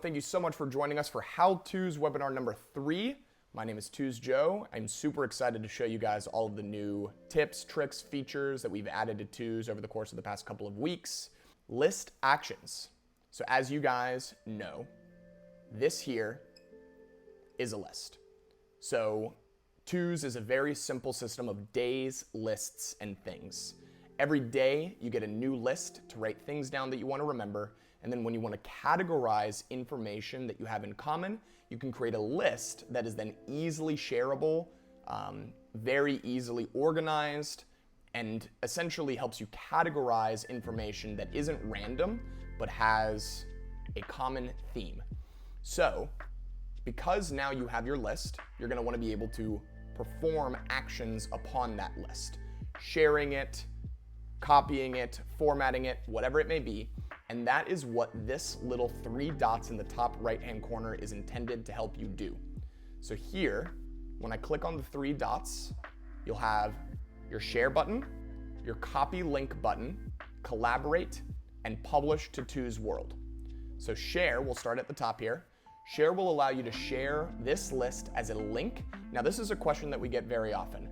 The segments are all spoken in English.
Thank you so much for joining us for How To's webinar number 3. My name is To's Joe. I'm super excited to show you guys all of the new tips, tricks, features that we've added to To's over the course of the past couple of weeks. List actions. So as you guys know, this here is a list. So To's is a very simple system of days, lists, and things. Every day you get a new list to write things down that you want to remember, and then when you want to categorize information that you have in common, you can create a list that is then easily shareable, very easily organized, and essentially helps you categorize information that isn't random, but has a common theme. So, because now you have your list, you're going to want to be able to perform actions upon that list, sharing it, copying it, formatting it, whatever it may be. And that is what this little 3 dots in the top right-hand corner is intended to help you do. So here, when I click on the 3 dots, you'll have your share button, your copy link button, collaborate, and publish to To's world. So share, we'll start at the top here. Share will allow you to share this list as a link. Now this is a question that we get very often.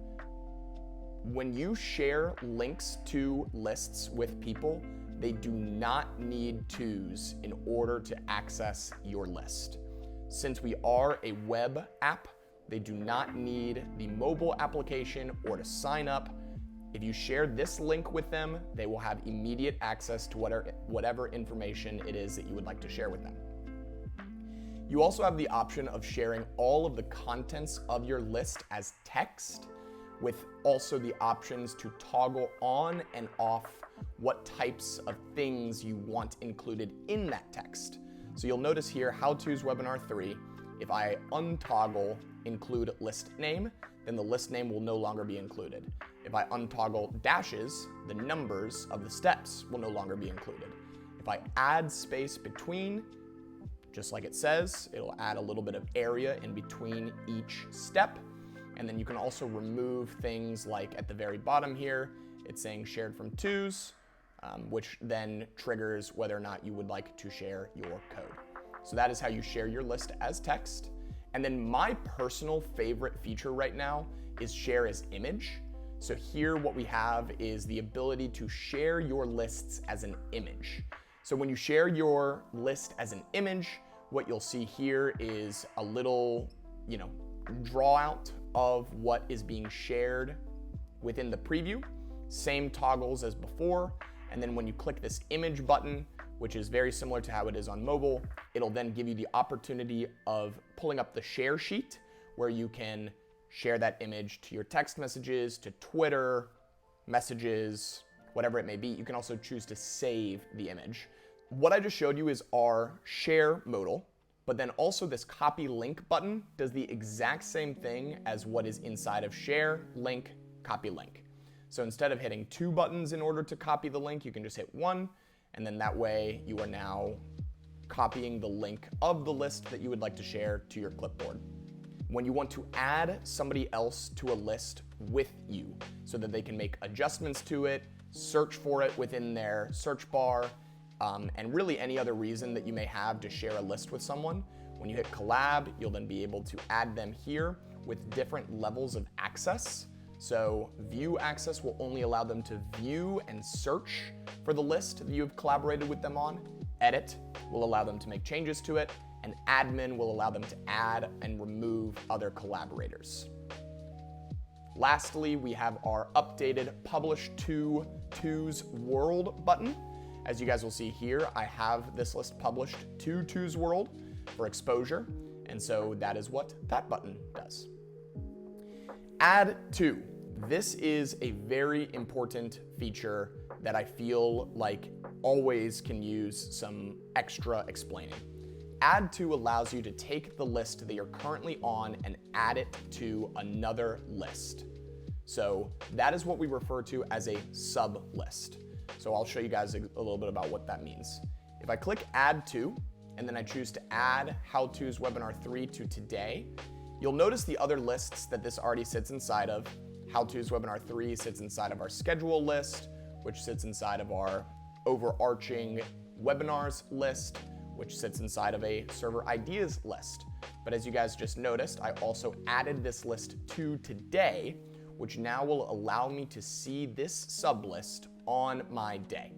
When you share links to lists with people, they do not need To's in order to access your list. Since we are a web app, they do not need the mobile application or to sign up. If you share this link with them, they will have immediate access to whatever information it is that you would like to share with them. You also have the option of sharing all of the contents of your list as text, with also the options to toggle on and off what types of things you want included in that text. So you'll notice here, How To's webinar 3, if I untoggle include list name, then the list name will no longer be included. If I untoggle dashes, the numbers of the steps will no longer be included. If I add space between, just like it says, it'll add a little bit of area in between each step. And then you can also remove things like at the very bottom here, it's saying shared from To's, which then triggers whether or not you would like to share your code. So that is how you share your list as text. And then my personal favorite feature right now is share as image. So here what we have is the ability to share your lists as an image. So when you share your list as an image, what you'll see here is a little, draw out of what is being shared within the preview. Same toggles as before. And then when you click this image button, which is very similar to how it is on mobile, it'll then give you the opportunity of pulling up the share sheet where you can share that image to your text messages, to Twitter, messages, whatever it may be. You can also choose to save the image. What I just showed you is our share modal, but then also this copy link button does the exact same thing as what is inside of share, link, copy link. So instead of hitting 2 buttons in order to copy the link, you can just hit 1, and then that way you are now copying the link of the list that you would like to share to your clipboard. When you want to add somebody else to a list with you so that they can make adjustments to it, search for it within their search bar, and really any other reason that you may have to share a list with someone, when you hit collab, you'll then be able to add them here with different levels of access. So view access will only allow them to view and search for the list that you've collaborated with them on. Edit will allow them to make changes to it, and admin will allow them to add and remove other collaborators. Lastly, we have our updated publish to To's world button. As you guys will see here, I have this list published to To's world for exposure, and so that is what that button does. Add to. This is a very important feature that I feel like always can use some extra explaining. Add to allows you to take the list that you're currently on and add it to another list. So that is what we refer to as a sub list. So I'll show you guys a little bit about what that means. If I click add to, and then I choose to add How To's webinar 3 to today, you'll notice the other lists that this already sits inside of. How To's webinar 3 sits inside of our schedule list, which sits inside of our overarching webinars list. which sits inside of a server ideas list. But as you guys just noticed, I also added this list to today, which now will allow me to see this sublist on my day.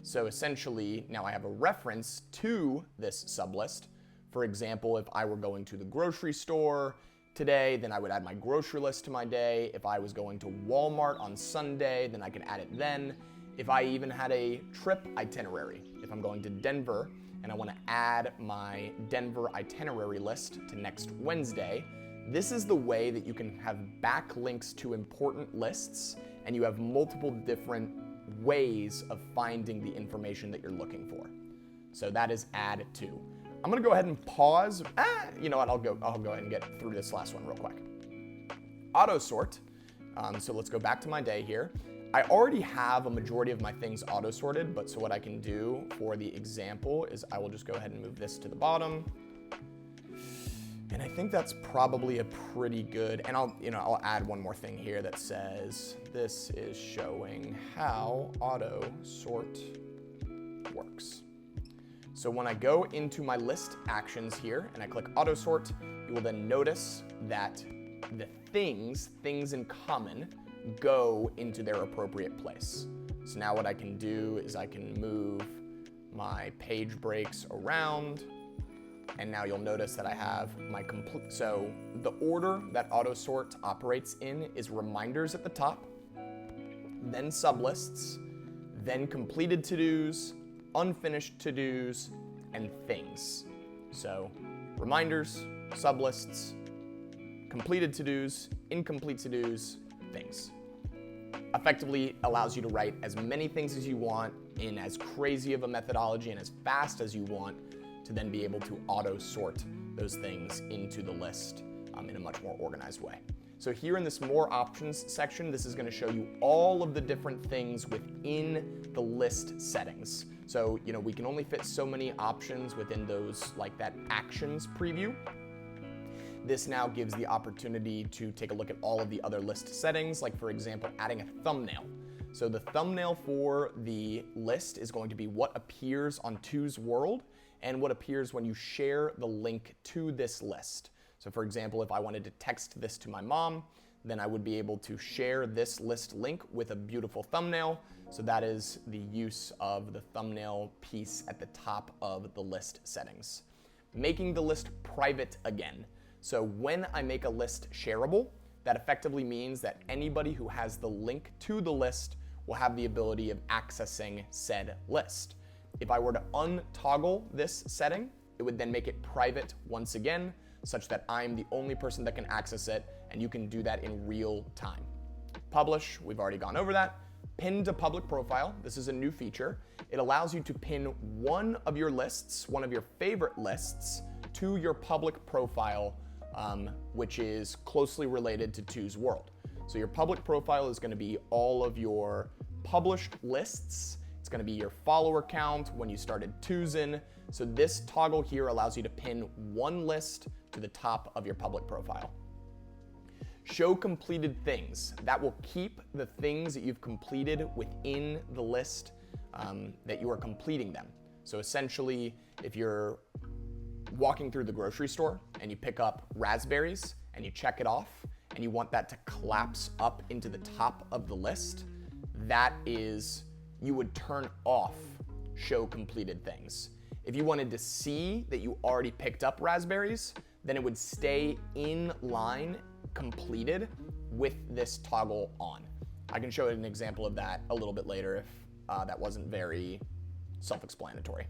So essentially, now I have a reference to this sublist. For example, if I were going to the grocery store today, then I would add my grocery list to my day. If I was going to Walmart on Sunday, then I could add it then. If I even had a trip itinerary, if I'm going to Denver and I want to add my Denver itinerary list to next Wednesday, this is the way that you can have backlinks to important lists, and you have multiple different ways of finding the information that you're looking for. So that is add to. I'm gonna go ahead and pause. You know what, I'll go ahead and get through this last one real quick. Auto sort. So let's go back to my day here. I already have a majority of my things auto sorted, but so what I can do for the example is I will just go ahead and move this to the bottom. And I think that's probably a pretty good, and I'll add one more thing here that says, this is showing how auto sort works. So when I go into my list actions here and I click auto sort, you will then notice that the things in common go into their appropriate place. So now what I can do is I can move my page breaks around, and now you'll notice that I have my complete, so the order that auto sort operates in is reminders at the top, then sublists, then completed to-dos, unfinished to-dos, and things. So reminders, sublists, completed to-dos, incomplete to-dos, things. Effectively allows you to write as many things as you want in as crazy of a methodology and as fast as you want to then be able to auto sort those things into the list in a much more organized way. So here in this more options section, this is going to show you all of the different things within the list settings. So, we can only fit so many options within those, like that actions preview. This now gives the opportunity to take a look at all of the other list settings, like for example, adding a thumbnail. So the thumbnail for the list is going to be what appears on Two's World and what appears when you share the link to this list. So for example, if I wanted to text this to my mom, then I would be able to share this list link with a beautiful thumbnail. So that is the use of the thumbnail piece at the top of the list settings. Making the list private again. So when I make a list shareable, that effectively means that anybody who has the link to the list will have the ability of accessing said list. If I were to untoggle this setting, it would then make it private once again, such that I'm the only person that can access it, and you can do that in real time. Publish, we've already gone over that. Pin to public profile, this is a new feature. It allows you to pin one of your lists, one of your favorite lists, to your public profile, which is closely related to Two's World. So your public profile is going to be all of your published lists. It's going to be your follower count when you started Twosin. So this toggle here allows you to pin one list to the top of your public profile. Show completed things. That will keep the things that you've completed within the list that you are completing them. So essentially, if you're walking through the grocery store and you pick up raspberries and you check it off and you want that to collapse up into the top of the list, that is, you would turn off show completed things. If you wanted to see that you already picked up raspberries, then it would stay in line completed with this toggle on. I can show an example of that a little bit later if that wasn't very self-explanatory.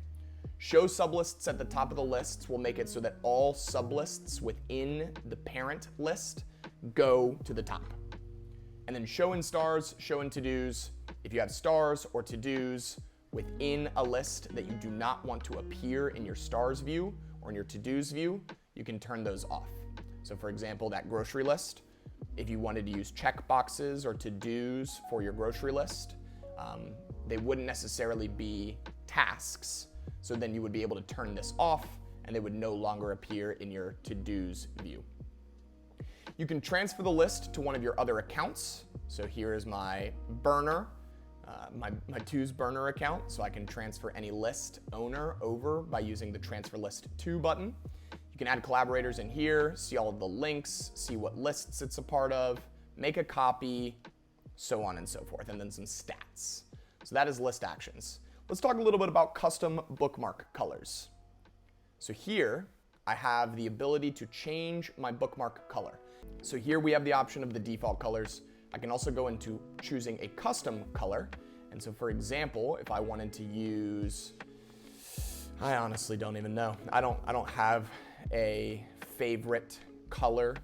Show sublists at the top of the lists will make it so that all sublists within the parent list go to the top. And then show in stars, show in to-dos. If you have stars or to-dos within a list that you do not want to appear in your stars view or in your to-dos view, you can turn those off. So for example, that grocery list, if you wanted to use check boxes or to-dos for your grocery list, they wouldn't necessarily be tasks. So then you would be able to turn this off and they would no longer appear in your to-dos view. You can transfer the list to one of your other accounts. So here is my burner my Two's burner account, so I can transfer any list owner over by using the transfer list to button. You can add collaborators in here, see all of the links, see what lists it's a part of, make a copy, so on and so forth, and then some stats. So that is list actions. Let's talk a little bit about custom bookmark colors. So here I have the ability to change my bookmark color. So here we have the option of the default colors. I can also go into choosing a custom color. And so for example, if I wanted to use, I honestly don't even know. I don't have a favorite color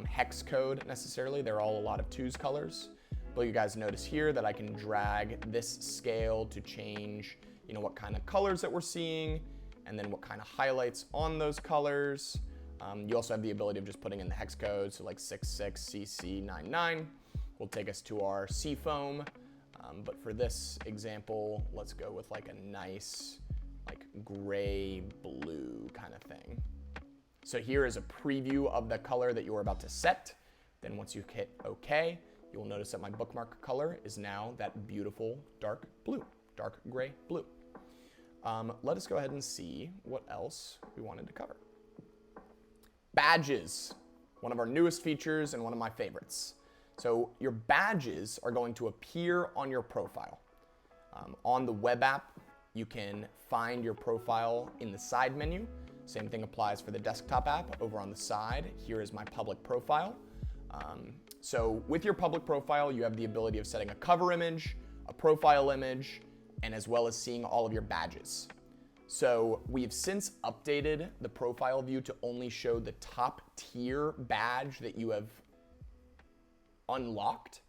hex code necessarily. They're all a lot of Two's colors. But you guys notice here that I can drag this scale to change, what kind of colors that we're seeing, and then what kind of highlights on those colors. You also have the ability of just putting in the hex code, so like 66CC99 will take us to our seafoam. But for this example, let's go with like a nice like gray blue kind of thing. So here is a preview of the color that you're about to set. Then once you hit OK, you will notice that my bookmark color is now that beautiful dark blue, dark gray blue. Let us go ahead and see what else we wanted to cover. Badges, one of our newest features and one of my favorites. So your badges are going to appear on your profile. On the web app, you can find your profile in the side menu. Same thing applies for the desktop app. Over on the side, here is my public profile. So with your public profile, you have the ability of setting a cover image, a profile image, and as well as seeing all of your badges. So we've since updated the profile view to only show the top tier badge that you have unlocked,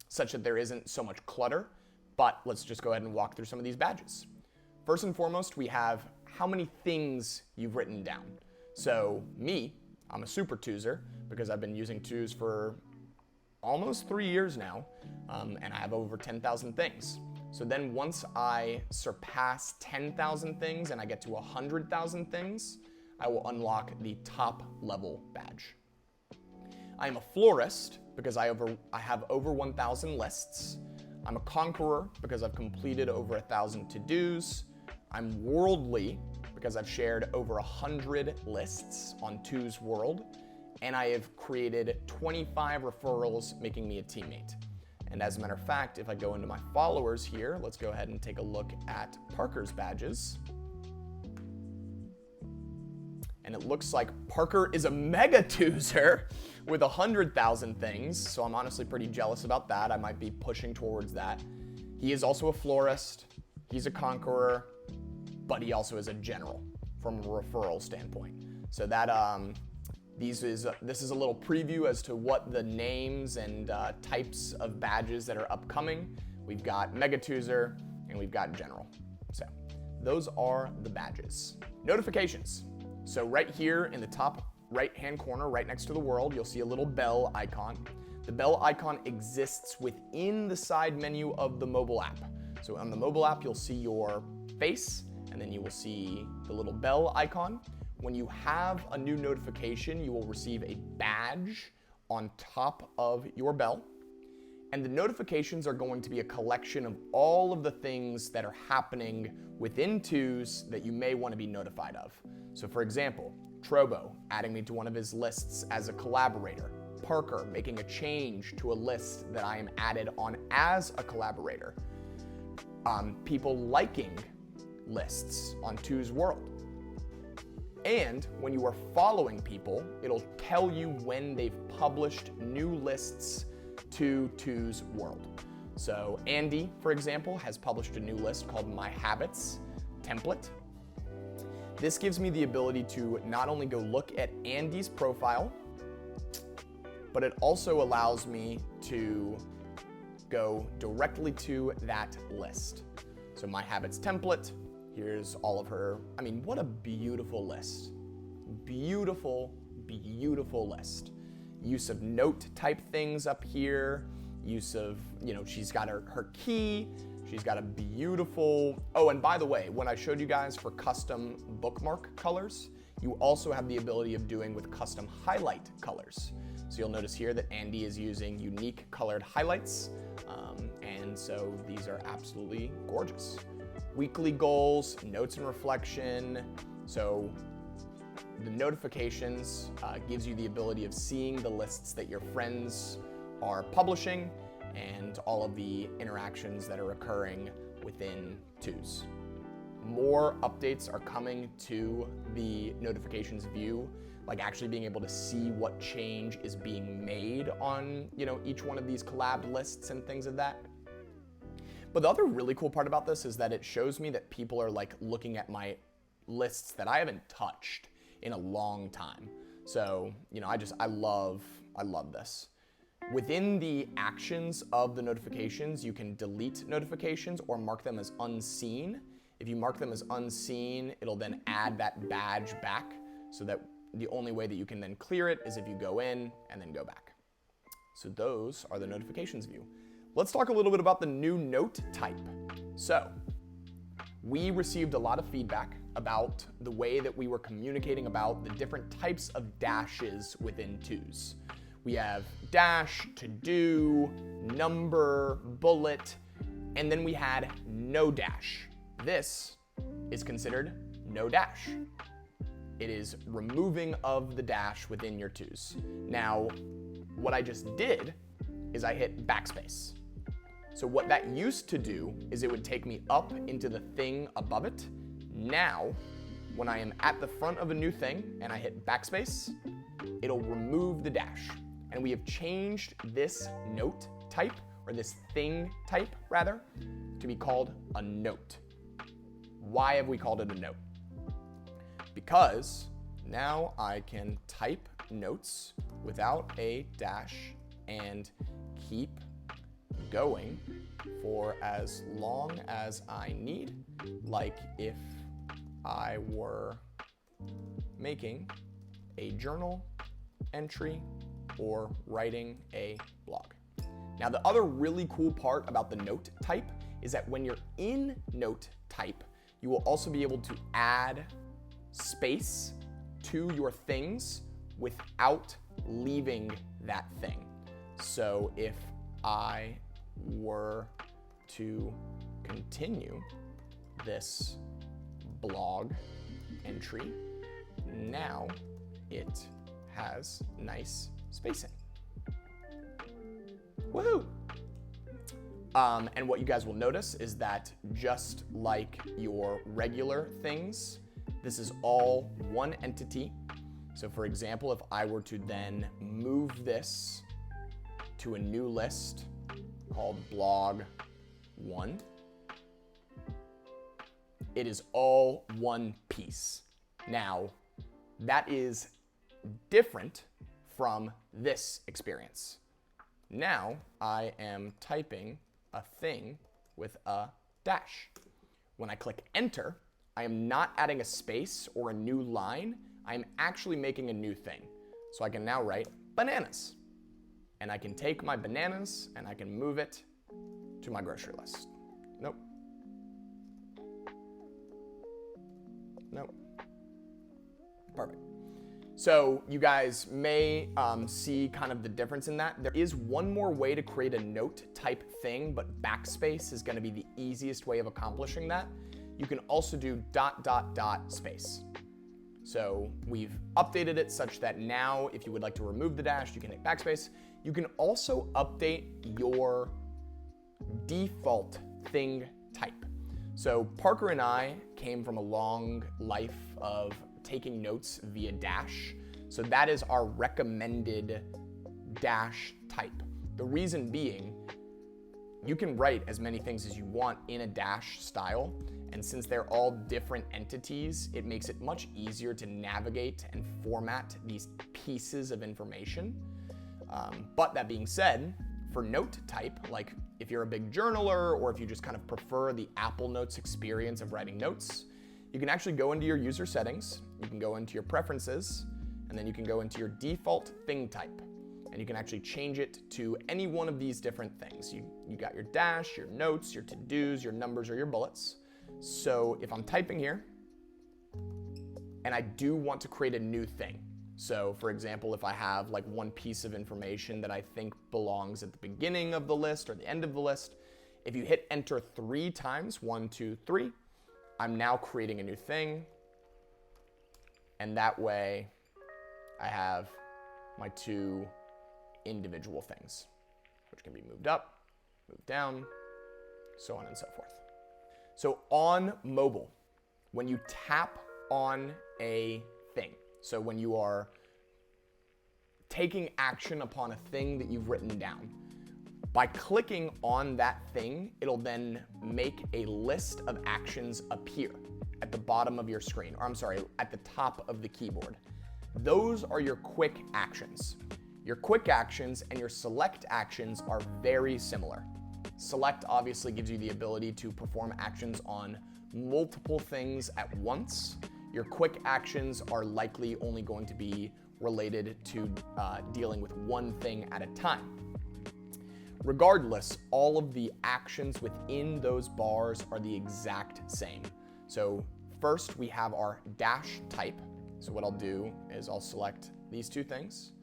such that there isn't so much clutter. But let's just go ahead and walk through some of these badges. First and foremost, we have how many things you've written down. So me, I'm a super Twoser because I've been using Two's for almost 3 years now, and I have over 10,000 things. So then once I surpass 10,000 things and I get to 100,000 things, I will unlock the top level badge. I am a florist because I have over 1,000 lists. I'm a conqueror because I've completed over 1,000 to-dos. I'm worldly because I've shared over 100 lists on Two's World, and I have created 25 referrals, making me a teammate. And as a matter of fact, if I go into my followers here, let's go ahead and take a look at Parker's badges. And it looks like Parker is a mega Twoser with 100,000 things, so I'm honestly pretty jealous about that. I might be pushing towards that. He is also a florist, he's a conqueror, but he also is a general from a referral standpoint. So that this is a little preview as to what the names and types of badges that are upcoming. We've got Mega Twoser and we've got General. So those are the badges. Notifications. So right here in the top right-hand corner, right next to the world, you'll see a little bell icon. The bell icon exists within the side menu of the mobile app. So on the mobile app, you'll see your face, and then you will see the little bell icon. When you have a new notification, you will receive a badge on top of your bell. And the notifications are going to be a collection of all of the things that are happening within Two's that you may want to be notified of. So for example, Trobo adding me to one of his lists as a collaborator. Parker making a change to a list that I am added on as a collaborator. People liking lists on Two's World. And when you are following people, it'll tell you when they've published new lists to Two's World. So Andy, for example, has published a new list called My Habits Template. This gives me the ability to not only go look at Andy's profile, but it also allows me to go directly to that list. So My Habits Template, here's all of her. I mean, what a beautiful list. Beautiful, beautiful list. Use of note type things up here. Use of, she's got her key. She's got a beautiful, oh, and by the way, when I showed you guys for custom bookmark colors, you also have the ability of doing with custom highlight colors. So you'll notice here that Andy is using unique colored highlights, And so these are absolutely gorgeous. Weekly goals, notes and reflection. So the notifications gives you the ability of seeing the lists that your friends are publishing and all of the interactions that are occurring within Twos. More updates are coming to the notifications view, like actually being able to see what change is being made on, each one of these collab lists and things of that. But the other really cool part about this is that it shows me that people are like looking at my lists that I haven't touched in a long time. So, I love this. Within the actions of the notifications, you can delete notifications or mark them as unseen. If you mark them as unseen, it'll then add that badge back so that the only way that you can then clear it is if you go in and then go back. So those are the notifications view. Let's talk a little bit about the new note type. So we received a lot of feedback about the way that we were communicating about the different types of dashes within Twos. We have dash, to do, number, bullet, and then we had no dash. This is considered no dash. It is removing of the dash within your Twos. Now, what I just did is I hit backspace. So what that used to do is it would take me up into the thing above it. Now, when I am at the front of a new thing and I hit backspace, it'll remove the dash. And we have changed this note type, or this thing type rather, to be called a note. Why have we called it a note? Because now I can type notes without a dash and keep going for as long as I need, like if I were making a journal entry or writing a blog. Now, the other really cool part about the note type is that when you're in note type, you will also be able to add space to your things without leaving that thing. So if I were to continue this blog entry, now it has nice spacing. Woohoo! And what you guys will notice is that just like your regular things, this is all one entity. So for example, if I were to then move this to a new list called blog 1, it is all one piece. Now, that is different from this experience. Now I am typing a thing with a dash. When I click enter, I am not adding a space or a new line. I am actually making a new thing. So I can now write bananas. And I can take my bananas and I can move it to my grocery list. Nope. Nope. Perfect. So you guys may see kind of the difference in that. There is one more way to create a note type thing, but backspace is going to be the easiest way of accomplishing that. You can also do ... space. So we've updated it such that now if you would like to remove the dash, you can hit backspace. You can also update your default thing type. So Parker and I came from a long life of taking notes via dash. So that is our recommended dash type. The reason being, you can write as many things as you want in a dash style. And since they're all different entities, it makes it much easier to navigate and format these pieces of information. But that being said, for note type, like if you're a big journaler or if you just kind of prefer the Apple Notes experience of writing notes, you can actually go into your user settings, you can go into your preferences, and then you can go into your default thing type. And you can actually change it to any one of these different things. You got your dash, your notes, your to-dos, your numbers, or your bullets. So if I'm typing here, and I do want to create a new thing. So for example, if I have like one piece of information that I think belongs at the beginning of the list or the end of the list, If you hit enter 3 times, 1, 2, 3, I'm now creating a new thing. And that way I have my 2 individual things, which can be moved up, moved down, so on and so forth. So on mobile, when you tap on a thing, so when you are taking action upon a thing that you've written down, by clicking on that thing, it'll then make a list of actions appear at the bottom of your screen, or I'm sorry, at the top of the keyboard. Those are your quick actions. Your quick actions and your select actions are very similar. Select obviously gives you the ability to perform actions on multiple things at once. Your quick actions are likely only going to be related to dealing with one thing at a time. Regardless, all of the actions within those bars are the exact same. So first we have our dash type. So what I'll do is I'll select these 2 things,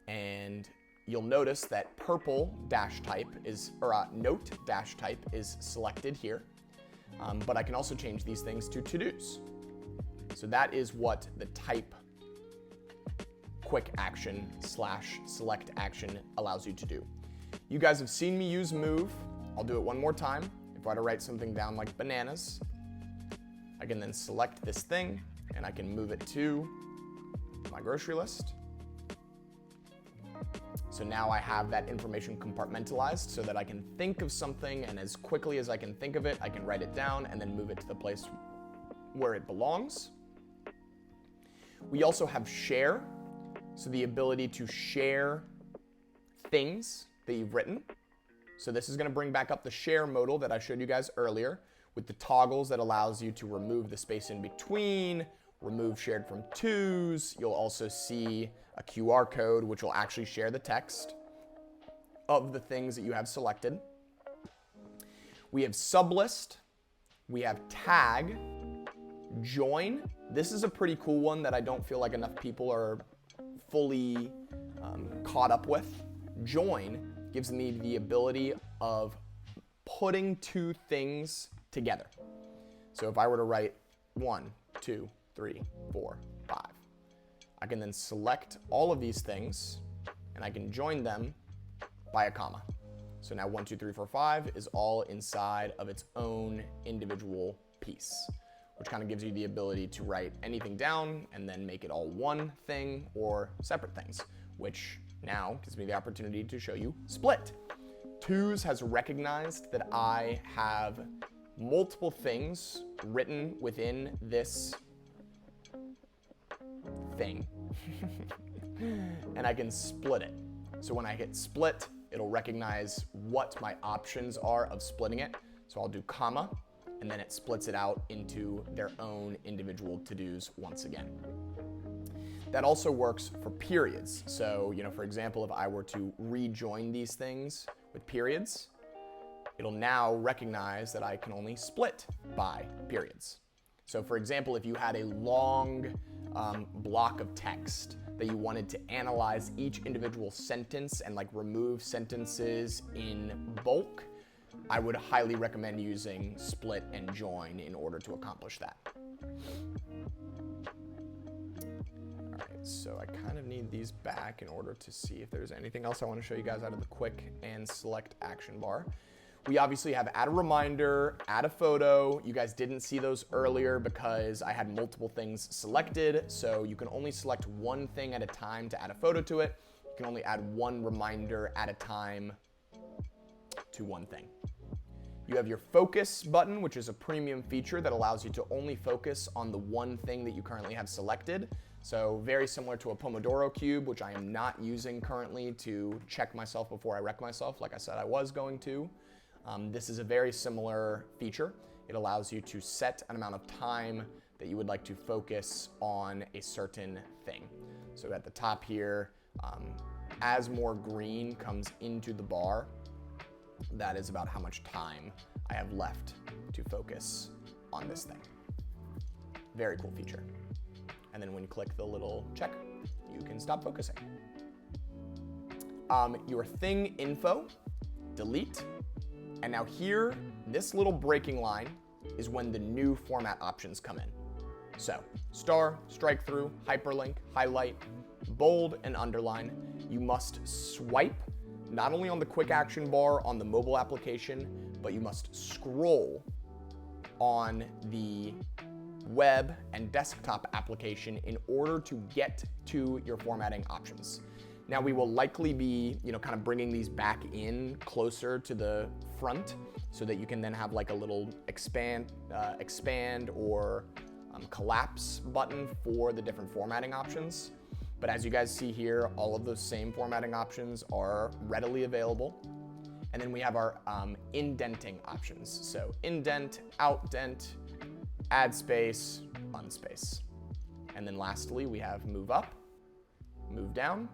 and you'll notice that purple dash type is, or note dash type is selected here. But I can also change these things to to-dos. So that is what the type quick action / select action allows you to do. You guys have seen me use move. I'll do it one more time. If I were to write something down like bananas, I can then select this thing and I can move it to my grocery list. So now I have that information compartmentalized so that I can think of something, and as quickly as I can think of it, I can write it down and then move it to the place where it belongs. We also have share, so the ability to share things that you've written. So this is going to bring back up the share modal that I showed you guys earlier with the toggles that allows you to remove the space in between, remove shared from twos. You'll also see a QR code which will actually share the text of the things that you have selected. We have sublist, we have tag, join. This is a pretty cool one that I don't feel like enough people are fully caught up with. Join gives me the ability of putting 2 things together. So if I were to write 1, 2, 3, 4, 5, I can then select all of these things and I can join them by a comma. So now 1, 2, 3, 4, 5 is all inside of its own individual piece, which kind of gives you the ability to write anything down and then make it all one thing or separate things, which now gives me the opportunity to show you split. Twos has recognized that I have multiple things written within this thing and I can split it. So when I hit split, it'll recognize what my options are of splitting it. So I'll do comma, and then it splits it out into their own individual to-dos once again. That also works for periods. So, for example, if I were to rejoin these things with periods, it'll now recognize that I can only split by periods. So for example, if you had a long block of text that you wanted to analyze each individual sentence and remove sentences in bulk, I would highly recommend using split and join in order to accomplish that. All right, so I kind of need these back in order to see if there's anything else I want to show you guys out of the quick and select action bar. We obviously have add a reminder, add a photo. You guys didn't see those earlier because I had multiple things selected, so you can only select one thing at a time to add a photo to it. You can only add one reminder at a time to one thing. You have your focus button, which is a premium feature that allows you to only focus on the one thing that you currently have selected. So very similar to a Pomodoro cube, which I am not using currently to check myself before I wreck myself, like I said I was going to. This is a very similar feature. It allows you to set an amount of time that you would like to focus on a certain thing. So at the top here, as more green comes into the bar, that is about how much time I have left to focus on this thing. Very cool feature. And then when you click the little check, you can stop focusing. Your thing info, delete. And now here, this little breaking line is when the new format options come in. So star, strike through, hyperlink, highlight, bold, and underline. You must swipe not only on the quick action bar on the mobile application, but you must scroll on the web and desktop application in order to get to your formatting options. Now we will likely be, kind of bringing these back in closer to the front so that you can then have like a little expand or collapse button for the different formatting options. But as you guys see here, all of those same formatting options are readily available. And then we have our indenting options. So indent, outdent, add space, unspace. And then lastly, we have move up, move down,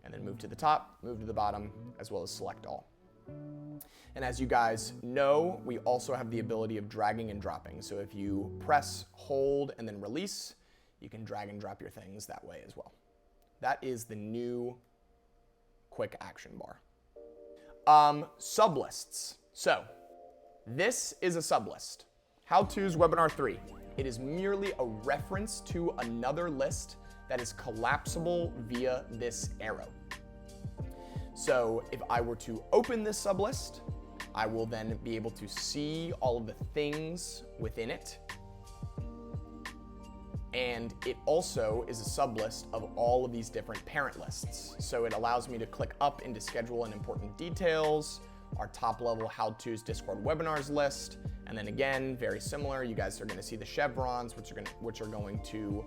and then move to the top, move to the bottom, as well as select all. And as you guys know, we also have the ability of dragging and dropping. So if you press, hold, and then release, you can drag and drop your things that way as well. That is the new quick action bar. Sublists. So this is a sublist. How-To's Webinar 3. It is merely a reference to another list that is collapsible via this arrow. So if I were to open this sublist, I will then be able to see all of the things within it. And it also is a sublist of all of these different parent lists. So it allows me to click up into schedule and important details, our top level How-To's Discord webinars list, and then again, very similar, you guys are gonna see the chevrons, which are going to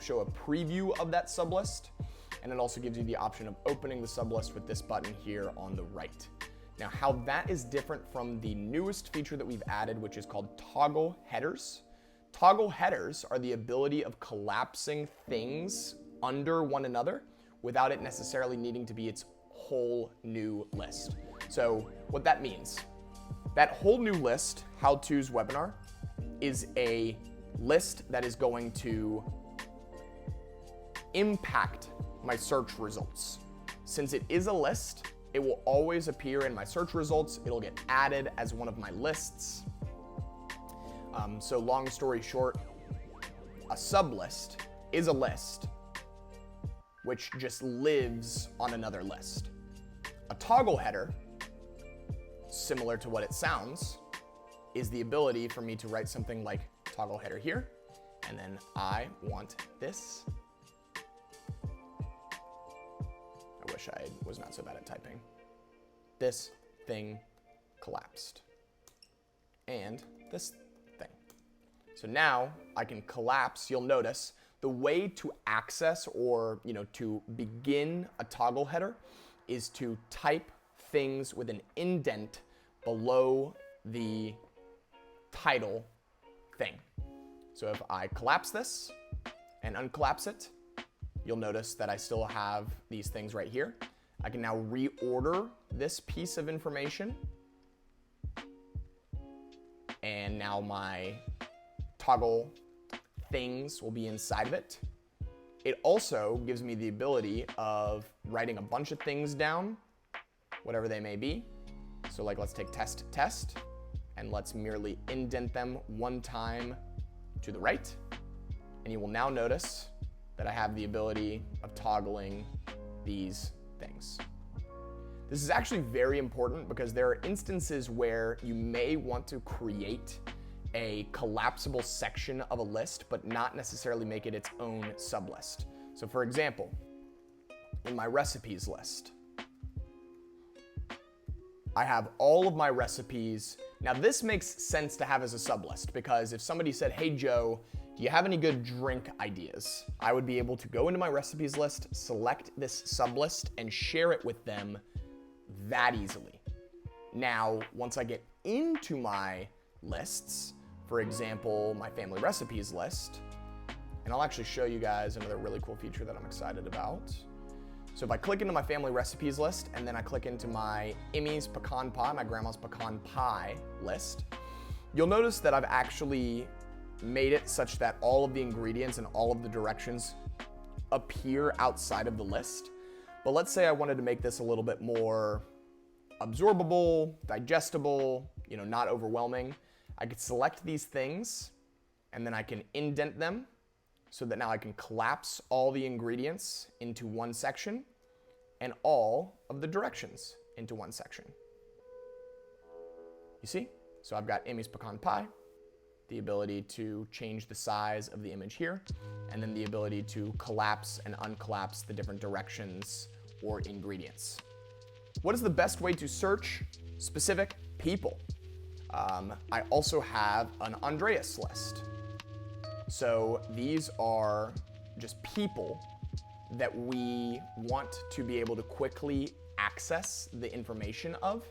show a preview of that sublist. And it also gives you the option of opening the sublist with this button here on the right. Now, how that is different from the newest feature that we've added, which is called toggle headers. Toggle headers are the ability of collapsing things under one another without it necessarily needing to be its whole new list. So what that means, that whole new list, How-To's Webinar, is a list that is going to impact my search results. Since it is a list, it will always appear in my search results. It'll get added as one of my lists. So long story short, a sublist is a list which just lives on another list. A toggle header, similar to what it sounds, is the ability for me to write something like toggle header here, and then I want this. I wish I was not so bad at typing. This thing collapsed. And this thing. So now I can collapse, you'll notice, the way to access or to begin a toggle header is to type things with an indent below the title thing. So if I collapse this and uncollapse it, you'll notice that I still have these things right here. I can now reorder this piece of information. And now my toggle things will be inside of it. It also gives me the ability of writing a bunch of things down, whatever they may be. So like, let's take test, and let's merely indent them one time to the right. And you will now notice that I have the ability of toggling these things. This is actually very important because there are instances where you may want to create a collapsible section of a list, but not necessarily make it its own sublist. So for example, in my recipes list, I have all of my recipes. Now this makes sense to have as a sublist because if somebody said, hey Joe, do you have any good drink ideas? I would be able to go into my recipes list, select this sublist, and share it with them that easily. Now, once I get into my lists, for example, my family recipes list, and I'll actually show you guys another really cool feature that I'm excited about. So if I click into my family recipes list, and then I click into my Immy's pecan pie, my grandma's pecan pie list, you'll notice that I've actually made it such that all of the ingredients and all of the directions appear outside of the list. But let's say I wanted to make this a little bit more absorbable, digestible, not overwhelming. I could select these things and then I can indent them so that now I can collapse all the ingredients into one section and all of the directions into one section. You see? So I've got Amy's pecan pie, the ability to change the size of the image here, and then the ability to collapse and uncollapse the different directions or ingredients. What is the best way to search specific people? I also have an Andreas list. So these are just people that we want to be able to quickly access the information of.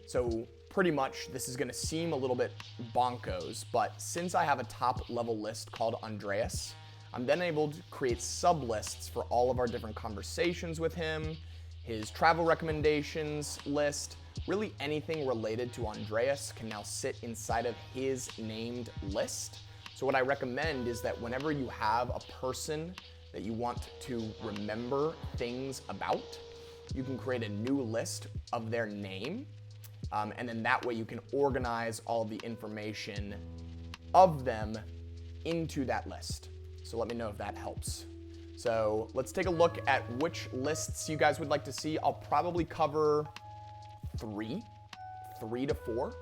So pretty much this is gonna seem a little bit bonkos, but since I have a top level list called Andreas, I'm then able to create sublists for all of our different conversations with him, his travel recommendations list, really anything related to Andreas can now sit inside of his named list. So what I recommend is that whenever you have a person that you want to remember things about, you can create a new list of their name. And then that way you can organize all the information of them into that list. So let me know if that helps. So let's take a look at which lists you guys would like to see. I'll probably cover three to four.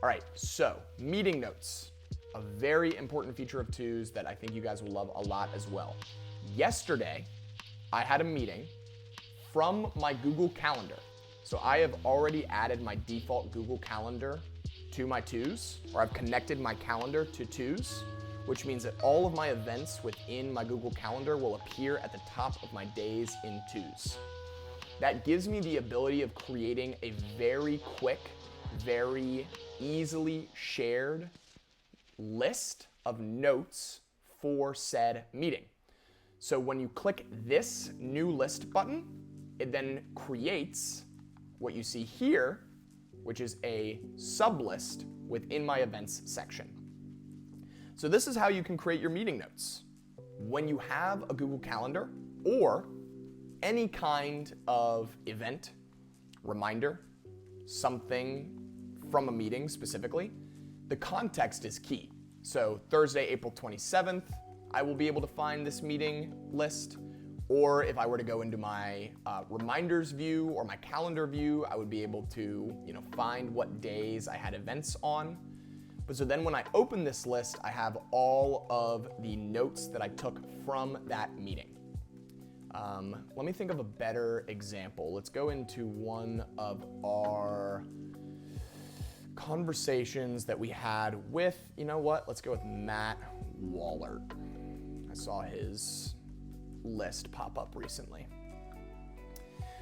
All right, so meeting notes, a very important feature of Twos that I think you guys will love a lot as well. Yesterday, I had a meeting from my Google Calendar. So I have already added my default Google Calendar to my Twos, or I've connected my calendar to Twos, which means that all of my events within my Google Calendar will appear at the top of my days in Twos. That gives me the ability of creating a very quick, very easily shared list of notes for said meeting. So when you click this new list button, it then creates what you see here, which is a sublist within my events section. So this is how you can create your meeting notes. When you have a Google Calendar or any kind of event, reminder, something from a meeting specifically, the context is key. So Thursday, April 27th, I will be able to find this meeting list. Or if I were to go into my reminders view or my calendar view, I would be able to find what days I had events on. But so then when I open this list, I have all of the notes that I took from that meeting. Let me think of a better example. Let's go into one of our conversations that we had with, let's go with Matt Wallert. I saw his list pop up recently.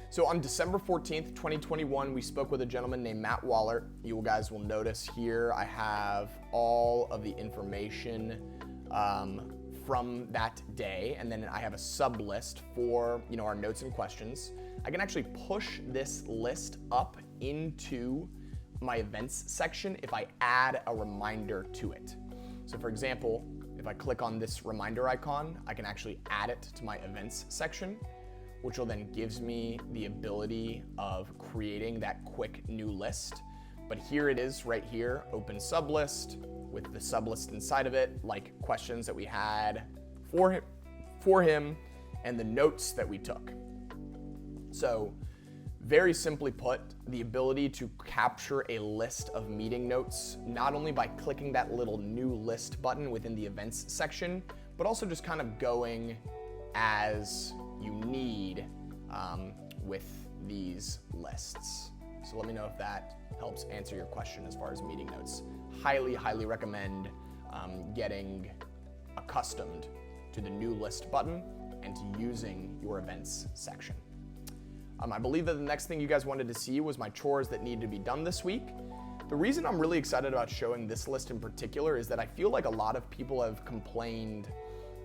So on December 14th, 2021, we spoke with a gentleman named Matt Wallert. You guys will notice here I have all of the information from that day, and then I have a sub list for our notes and questions. I can actually push this list up into my events section if I add a reminder to it. So for example, if I click on this reminder icon, I can actually add it to my events section, which will then gives me the ability of creating that quick new list. But here it is right here, open sublist with the sublist inside of it, like questions that we had for him and the notes that we took. So very simply put, the ability to capture a list of meeting notes, not only by clicking that little new list button within the events section, but also just kind of going as you need with these lists. So let me know if that helps answer your question as far as meeting notes. Highly, highly recommend getting accustomed to the new list button and to using your events section. I believe that the next thing you guys wanted to see was my chores that need to be done this week. The reason I'm really excited about showing this list in particular is that I feel like a lot of people have complained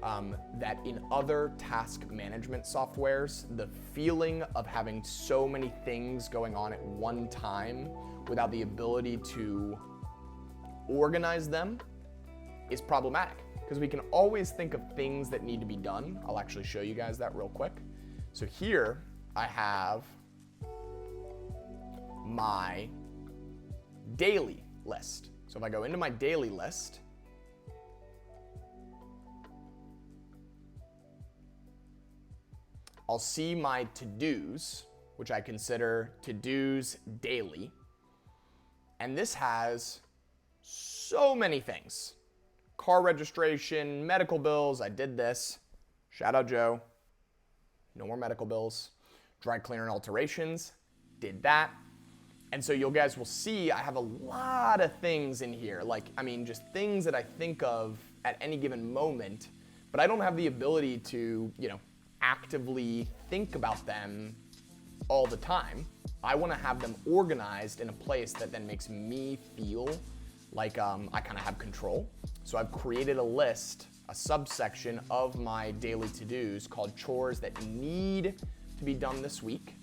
that in other task management softwares, the feeling of having so many things going on at one time without the ability to organize them is problematic, because we can always think of things that need to be done. I'll actually show you guys that real quick. So here I have my daily list. So if I go into my daily list, I'll see my to-dos, which I consider to-dos daily. And this has so many things. Car registration, medical bills, I did this. Shout out Joe. No more medical bills. Dry cleaner and alterations, did that. And so you guys will see I have a lot of things in here. Just things that I think of at any given moment, but I don't have the ability to, actively think about them all the time. I want to have them organized in a place that then makes me feel like I kind of have control. So I've created a list, a subsection of my daily to-dos called chores that need to be done this week,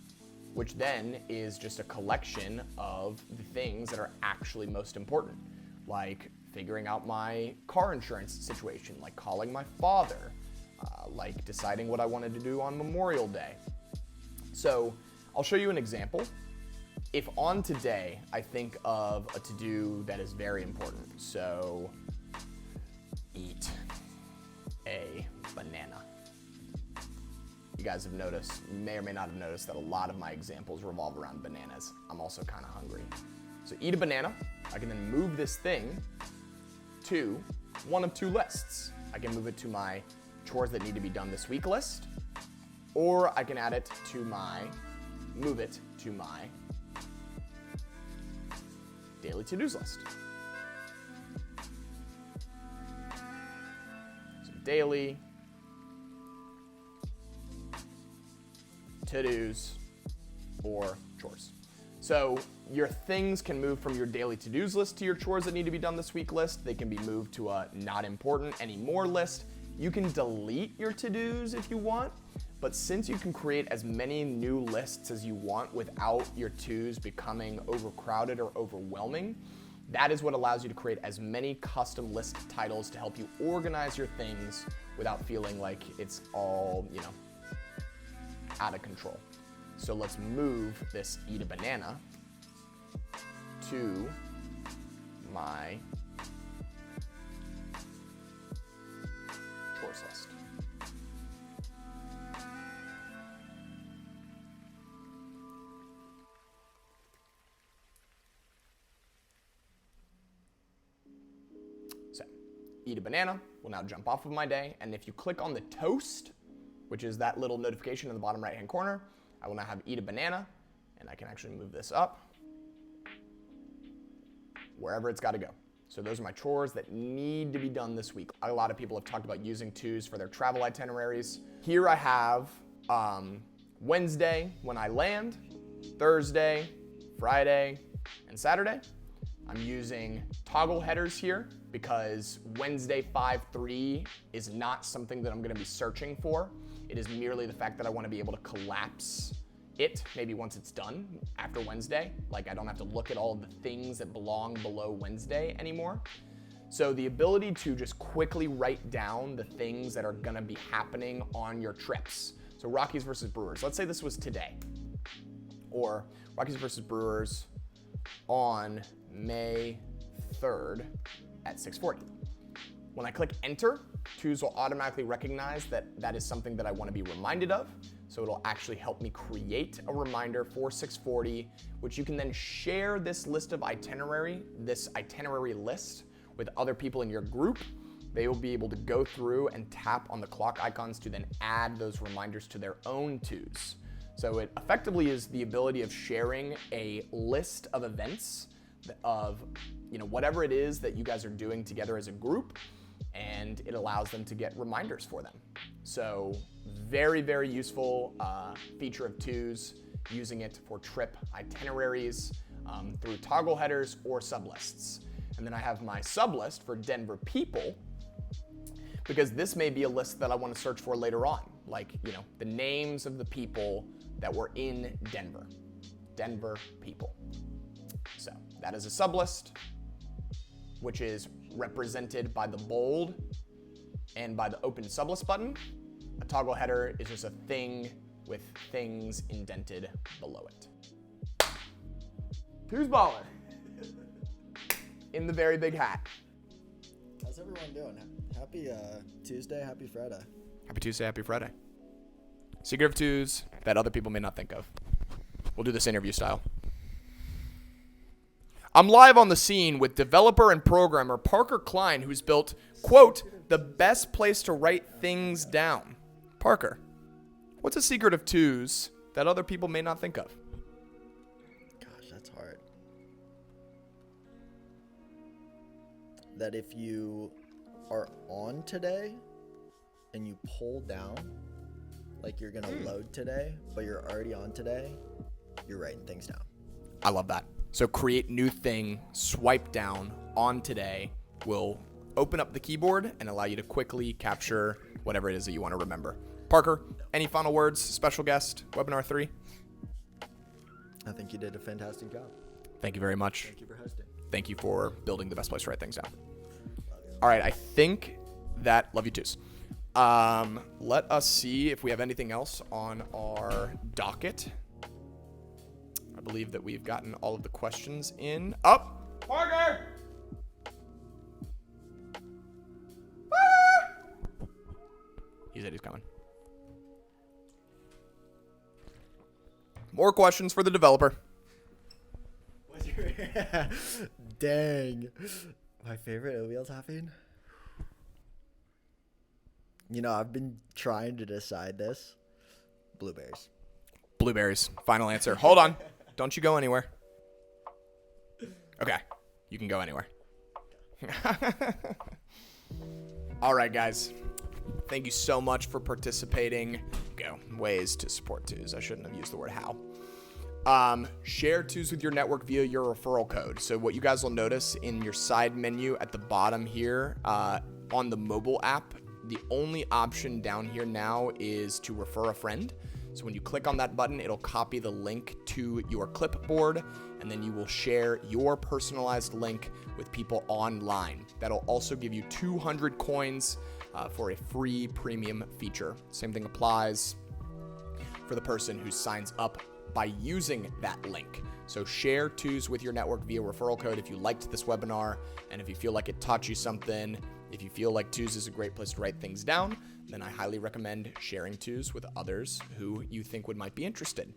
which then is just a collection of the things that are actually most important, like figuring out my car insurance situation, like calling my father, like deciding what I wanted to do on Memorial Day. So I'll show you an example. If on today I think of a to-do that is very important, so eat a banana. You guys have noticed, may or may not have noticed, that a lot of my examples revolve around bananas. I'm also kind of hungry. So eat a banana. I can then move this thing to one of two lists. I can move it to my chores that need to be done this week list, or I can move it to my daily to-dos list. So daily to-dos or chores. So your things can move from your daily to-dos list to your chores that need to be done this week list. They can be moved to a not important anymore list. You can delete your to-dos if you want, but since you can create as many new lists as you want without your tos becoming overcrowded or overwhelming, that is what allows you to create as many custom list titles to help you organize your things without feeling like it's all, out of control. So let's move this eat a banana to my chores list. So, eat a banana will now jump off of my day, and if you click on the toast, which is that little notification in the bottom right-hand corner, I will now have eat a banana, and I can actually move this up wherever it's got to go. So those are my chores that need to be done this week. A lot of people have talked about using tos for their travel itineraries. Here I have Wednesday when I land, Thursday, Friday, and Saturday. I'm using toggle headers here because Wednesday 5/3 is not something that I'm going to be searching for. It is merely the fact that I want to be able to collapse it maybe once it's done after Wednesday. Like I don't have to look at all of the things that belong below Wednesday anymore. So the ability to just quickly write down the things that are going to be happening on your trips. So Rockies versus Brewers. Let's say this was today. Or Rockies versus Brewers on May 3rd at 6:40. When I click enter, tos will automatically recognize that that is something that I want to be reminded of. So it'll actually help me create a reminder for 6:40, which you can then share this list of itinerary list with other people in your group. They will be able to go through and tap on the clock icons to then add those reminders to their own tos. So it effectively is the ability of sharing a list of events of whatever it is that you guys are doing together as a group, and it allows them to get reminders for them. So very, very useful feature of tos, using it for trip itineraries through toggle headers or sublists. And then I have my sublist for Denver people, because this may be a list that I want to search for later on, like the names of the people that were in Denver people. So that is a sublist, which is represented by the bold and by the open sublist button. A toggle header is just a thing with things indented below it. Twos baller. In the very big hat. How's everyone doing? Happy Tuesday, happy Friday. Happy Tuesday, happy Friday. Secret of twos that other people may not think of. We'll do this interview style. I'm live on the scene with developer and programmer Parker Klein, who's built, quote, the best place to write things down. Parker, what's a secret of twos that other people may not think of? Gosh, that's hard. That if you are on today and you pull down, like you're going to load today, but you're already on today, you're writing things down. I love that. So create new thing, swipe down on today will open up the keyboard and allow you to quickly capture whatever it is that you want to remember. Parker, any final words, special guest, webinar 3? I think you did a fantastic job. Thank you very much. Thank you for hosting. Thank you for building the best place to write things down. All right, I think that, love you twos. Let us see if we have anything else on our docket. I believe that we've gotten all of the questions in. Up, Parker! He said he's coming. More questions for the developer. Dang. My favorite oatmeal topping? You know, I've been trying to decide this. Blueberries. Blueberries. Final answer. Hold on. Don't you go anywhere. Okay. You can go anywhere. All right, guys. Thank you so much for participating. Go. Ways to support twos. I shouldn't have used the word how. Share twos with your network via your referral code. So what you guys will notice in your side menu at the bottom here on the mobile app, the only option down here now is to refer a friend. So when you click on that button, it'll copy the link to your clipboard, and then you will share your personalized link with people online. That'll also give you 200 coins for a free premium feature. Same thing applies for the person who signs up by using that link. So share twos with your network via referral code if you liked this webinar, and if you feel like it taught you something, if you feel like twos is a great place to write things down, then I highly recommend sharing twos with others who you think might be interested.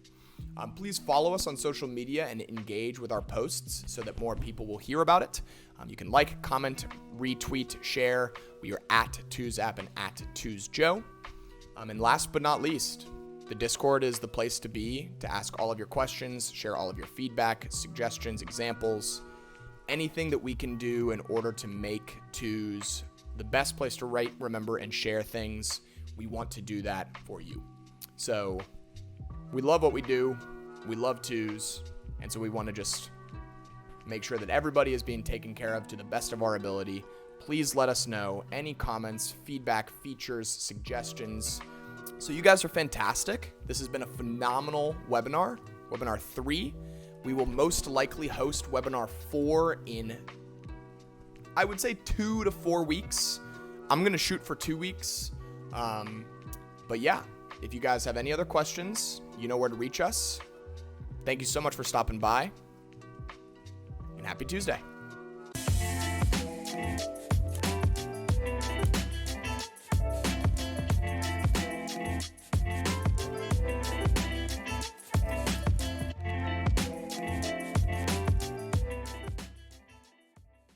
Please follow us on social media and engage with our posts so that more people will hear about it. You can like, comment, retweet, share. We are at TwosApp and at TwosJoe. And last but not least, the Discord is the place to be to ask all of your questions, share all of your feedback, suggestions, examples, anything that we can do in order to make twos the best place to write, remember, and share things. We want to do that for you. So we love what we do. We love twos. And so we want to just make sure that everybody is being taken care of to the best of our ability. Please let us know any comments, feedback, features, suggestions. So you guys are fantastic. This has been a phenomenal webinar, webinar 3. We will most likely host webinar 4 in, I would say, 2 to 4 weeks. I'm going to shoot for 2 weeks. But yeah, if you guys have any other questions, you know where to reach us. Thank you so much for stopping by, and happy Tuesday.